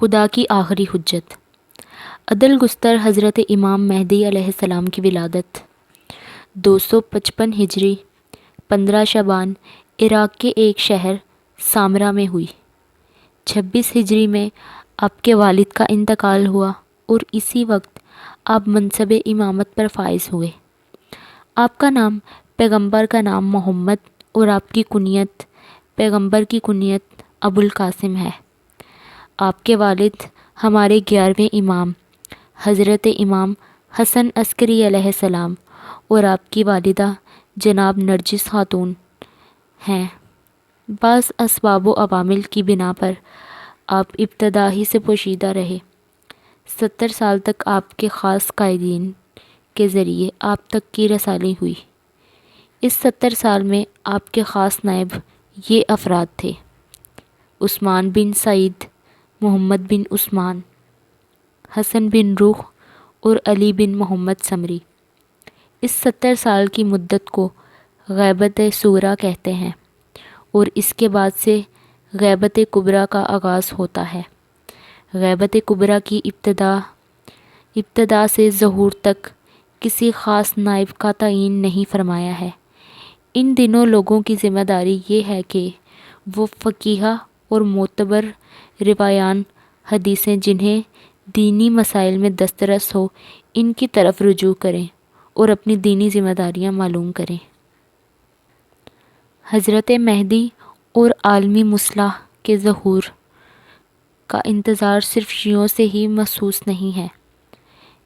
خدا کی آخری حجت۔ عدل گستر حضرت امام مہدی علیہ السلام کی ولادت 255 ہجری 15 شعبان عراق کے ایک شہر سامرا میں ہوئی۔ 26 ہجری میں آپ کے والد کا انتقال ہوا اور اسی وقت آپ منصب امامت پر فائز ہوئے۔ آپ کا نام پیغمبر کا نام محمد اور آپ کی کنیت پیغمبر کی کنیت ابو القاسم ہے۔ آپ کے والد ہمارے 11ویں امام حضرت امام حسن عسکری علیہ السلام اور آپ کی والدہ جناب نرجس خاتون ہیں۔ بعض اسباب و عوامل کی بنا پر آپ ابتدا ہی سے پوشیدہ رہے۔ 70 سال تک آپ کے خاص قائدین کے ذریعے آپ تک کی رسائی ہوئی۔ اس 70 سال میں آپ کے خاص نائب یہ افراد تھے: عثمان بن سعید، محمد بن عثمان، حسن بن روح اور علی بن محمد سمری۔ اس 70 سال کی مدت کو غیبت صغریٰ کہتے ہیں اور اس کے بعد سے غیبت کبریٰ کا آغاز ہوتا ہے۔ غیبت کبریٰ کی ابتدا سے ظہور تک کسی خاص نائب کا تعین نہیں فرمایا ہے۔ ان دنوں لوگوں کی ذمہ داری یہ ہے کہ وہ فقیہ اور معتبر روایان حدیثیں جنہیں دینی مسائل میں دسترس ہو ان کی طرف رجوع کریں اور اپنی دینی ذمہ داریاں معلوم کریں۔ حضرت مہدی اور عالمی مصلح کے ظہور کا انتظار صرف شیعوں سے ہی مخصوص نہیں ہے۔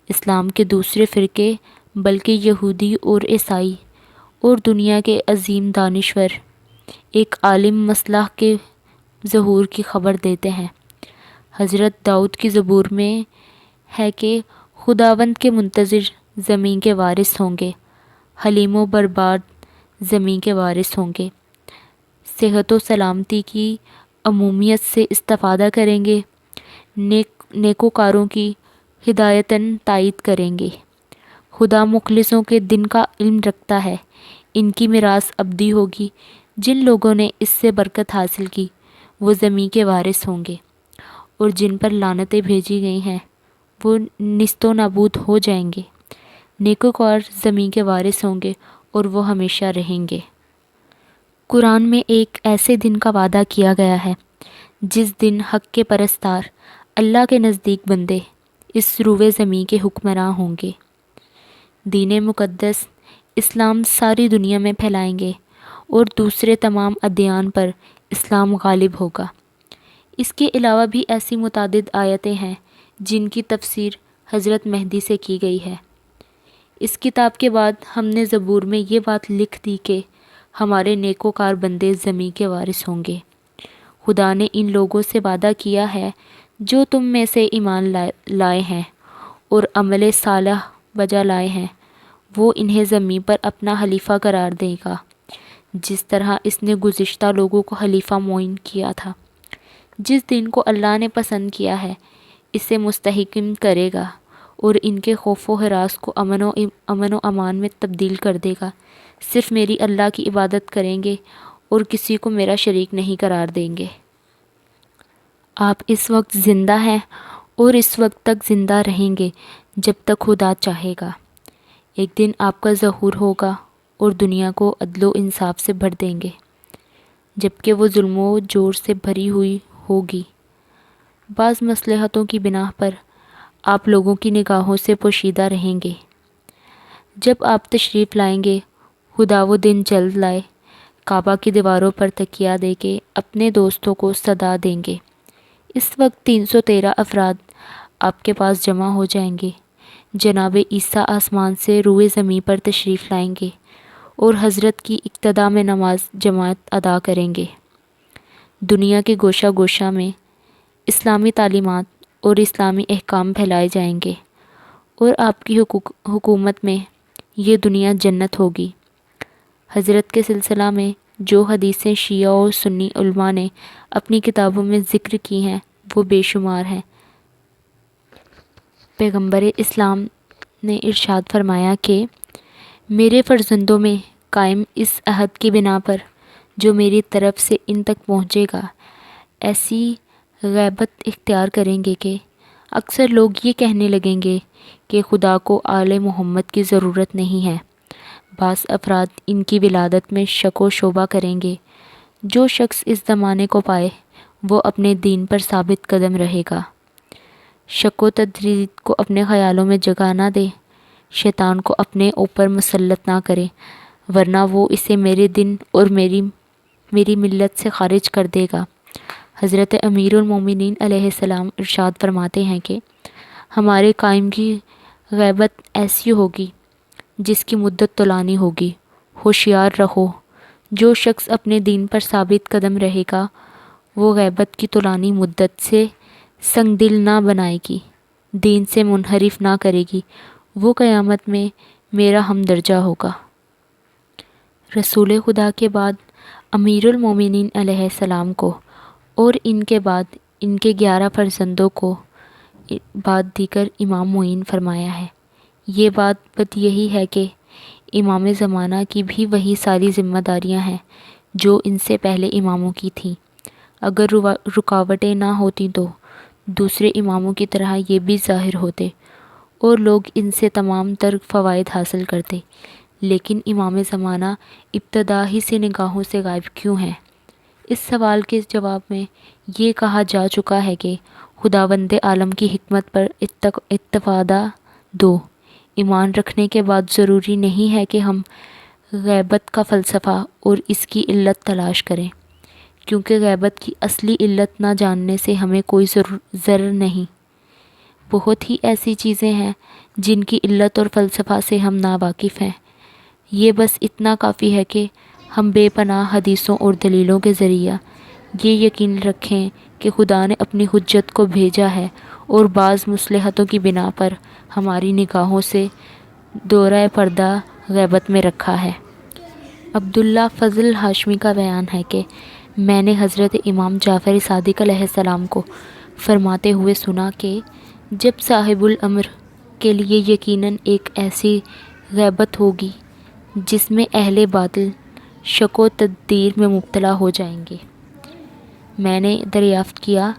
اسلام کے دوسرے فرقے بلکہ یہودی اور عیسائی اور دنیا کے عظیم دانشور ایک عالم مصلح کے ظہور کی خبر دیتے ہیں۔ حضرت داؤد کی زبور میں ہے کہ خداوند کے منتظر زمین کے وارث ہوں گے، حلیم و برباد زمین کے وارث ہوں گے، صحت و سلامتی کی عمومیت سے استفادہ کریں گے، نیکوکاروں کی ہدایتاً تائید کریں گے۔ خدا مخلصوں کے دن کا علم رکھتا ہے، ان کی میراث ابدی ہوگی۔ جن لوگوں نے اس سے برکت حاصل کی وہ زمین کے وارث ہوں گے، اور جن پر لعنتیں بھیجی گئی ہیں وہ نیست و نابود ہو جائیں گے۔ نیکوکار زمین کے وارث ہوں گے اور وہ ہمیشہ رہیں گے۔ قرآن میں ایک ایسے دن کا وعدہ کیا گیا ہے جس دن حق کے پرستار اللہ کے نزدیک بندے اس روئے زمین کے حکمراں ہوں گے۔ دین مقدس اسلام ساری دنیا میں پھیلائیں گے اور دوسرے تمام ادیان پر اسلام غالب ہوگا۔ اس کے علاوہ بھی ایسی متعدد آیتیں ہیں جن کی تفسیر حضرت مہدی سے کی گئی ہے۔ اس کتاب کے بعد ہم نے زبور میں یہ بات لکھ دی کہ ہمارے نیکوکار بندے زمین کے وارث ہوں گے۔ خدا نے ان لوگوں سے وعدہ کیا ہے جو تم میں سے ایمان لائے ہیں اور عمل صالح بجا لائے ہیں، وہ انہیں زمین پر اپنا خلیفہ قرار دے گا، جس طرح اس نے گزشتہ لوگوں کو خلیفہ معین کیا تھا۔ جس دن کو اللہ نے پسند کیا ہے اسے مستحکم کرے گا اور ان کے خوف و ہراس کو امن و امان میں تبدیل کر دے گا۔ صرف میری اللہ کی عبادت کریں گے اور کسی کو میرا شریک نہیں قرار دیں گے۔ آپ اس وقت زندہ ہیں اور اس وقت تک زندہ رہیں گے جب تک خدا چاہے گا۔ ایک دن آپ کا ظہور ہوگا اور دنیا کو عدل و انصاف سے بھر دیں گے، جبکہ وہ ظلم و جور سے بھری ہوئی ہوگی۔ بعض مصلحتوں کی بنا پر آپ لوگوں کی نگاہوں سے پوشیدہ رہیں گے۔ جب آپ تشریف لائیں گے خدا وہ دن جلد لائے، کعبہ کی دیواروں پر تکیہ دے کے اپنے دوستوں کو صدا دیں گے۔ اس وقت 313 افراد آپ کے پاس جمع ہو جائیں گے۔ جناب عیسیٰ آسمان سے روئے زمین پر تشریف لائیں گے اور حضرت کی اقتداء میں نماز جماعت ادا کریں گے۔ دنیا کے گوشہ گوشہ میں اسلامی تعلیمات اور اسلامی احکام پھیلائے جائیں گے اور آپ کی حکومت میں یہ دنیا جنت ہوگی۔ حضرت کے سلسلہ میں جو حدیثیں شیعہ اور سنی علماء نے اپنی کتابوں میں ذکر کی ہیں وہ بے شمار ہیں۔ پیغمبر اسلام نے ارشاد فرمایا کہ میرے فرزندوں میں قائم اس عہد کی بنا پر جو میری طرف سے ان تک پہنچے گا، ایسی غیبت اختیار کریں گے کہ اکثر لوگ یہ کہنے لگیں گے کہ خدا کو آل محمد کی ضرورت نہیں ہے۔ بعض افراد ان کی ولادت میں شک و شبہ کریں گے۔ جو شخص اس زمانے کو پائے وہ اپنے دین پر ثابت قدم رہے گا۔ شک و تردید کو اپنے خیالوں میں جگہ نہ دے، شیطان کو اپنے اوپر مسلط نہ کرے، ورنہ وہ اسے میرے دین اور میری ملت سے خارج کر دے گا۔ حضرت امیر المومنین علیہ السلام ارشاد فرماتے ہیں کہ ہمارے قائم کی غیبت ایسی ہوگی جس کی مدت طولانی ہوگی۔ ہوشیار رہو، جو شخص اپنے دین پر ثابت قدم رہے گا وہ غیبت کی طولانی مدت سے سنگ دل نہ بنائے گی، دین سے منحرف نہ کرے گی، وہ قیامت میں میرا ہمدرجہ ہوگا۔ رسول خدا کے بعد امیر المومنین علیہ السلام کو اور ان کے بعد ان کے 11 فرزندوں کو بعد دیگر امام معین فرمایا ہے۔ یہ بات یہی ہے کہ امام زمانہ کی بھی وہی ساری ذمہ داریاں ہیں جو ان سے پہلے اماموں کی تھیں۔ اگر رکاوٹیں نہ ہوتیں تو دوسرے اماموں کی طرح یہ بھی ظاہر ہوتے اور لوگ ان سے تمام تر فوائد حاصل کرتے، لیکن امام زمانہ ابتدا ہی سے نگاہوں سے غائب کیوں ہیں؟ اس سوال کے جواب میں یہ کہا جا چکا ہے کہ خداوند عالم کی حکمت پر اتفادہ دو۔ ایمان رکھنے کے بعد ضروری نہیں ہے کہ ہم غیبت کا فلسفہ اور اس کی علت تلاش کریں، کیونکہ غیبت کی اصلی علت نہ جاننے سے ہمیں کوئی ضرر نہیں۔ بہت ہی ایسی چیزیں ہیں جن کی علت اور فلسفہ سے ہم ناواقف ہیں۔ یہ بس اتنا کافی ہے کہ ہم بے پناہ حدیثوں اور دلیلوں کے ذریعہ یہ یقین رکھیں کہ خدا نے اپنی حجت کو بھیجا ہے اور بعض مصلحتوں کی بنا پر ہماری نگاہوں سے دورہ پردہ غیبت میں رکھا ہے۔ عبداللہ فضل ہاشمی کا بیان ہے کہ میں نے حضرت امام جعفر صادق علیہ السلام کو فرماتے ہوئے سنا کہ جب صاحب الامر کے لیے یقیناً ایک ایسی غیبت ہوگی جس میں اہل باطل شک و تردید میں مبتلا ہو جائیں گے۔ میں نے دریافت کیا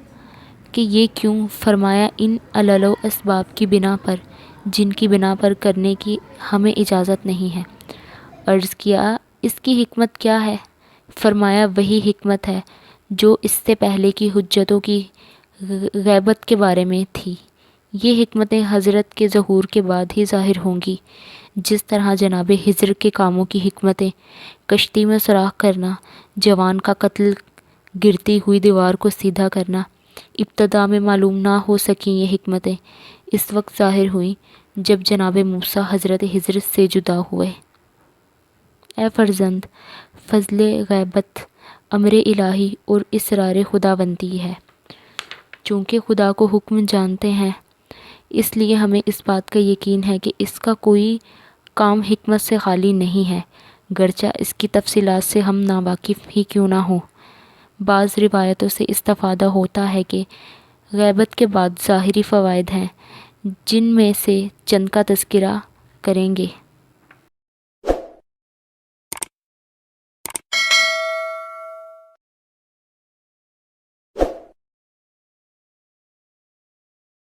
کہ یہ کیوں؟ فرمایا ان علل و اسباب کی بنا پر جن کی بنا پر کرنے کی ہمیں اجازت نہیں ہے۔ عرض کیا اس کی حکمت کیا ہے؟ فرمایا وہی حکمت ہے جو اس سے پہلے کی حجتوں کی غیبت کے بارے میں تھی۔ یہ حکمتیں حضرت کے ظہور کے بعد ہی ظاہر ہوں گی، جس طرح جناب خضر کے کاموں کی حکمتیں، کشتی میں سوراخ کرنا، جوان کا قتل، گرتی ہوئی دیوار کو سیدھا کرنا، ابتدا میں معلوم نہ ہو سکیں۔ یہ حکمتیں اس وقت ظاہر ہوئیں جب جناب موسیٰ حضرت خضر سے جدا ہوئے۔ اے فرزند، فضل غیبت امر الہی اور اسرار خداوندی ہے۔ چونکہ خدا کو حکم جانتے ہیں، اس لیے ہمیں اس بات کا یقین ہے کہ اس کا کوئی کام حکمت سے خالی نہیں ہے، گرچہ اس کی تفصیلات سے ہم ناواقف ہی کیوں نہ ہوں۔ بعض روایتوں سے استفادہ ہوتا ہے کہ غیبت کے بعد ظاہری فوائد ہیں، جن میں سے چند کا تذکرہ کریں گے۔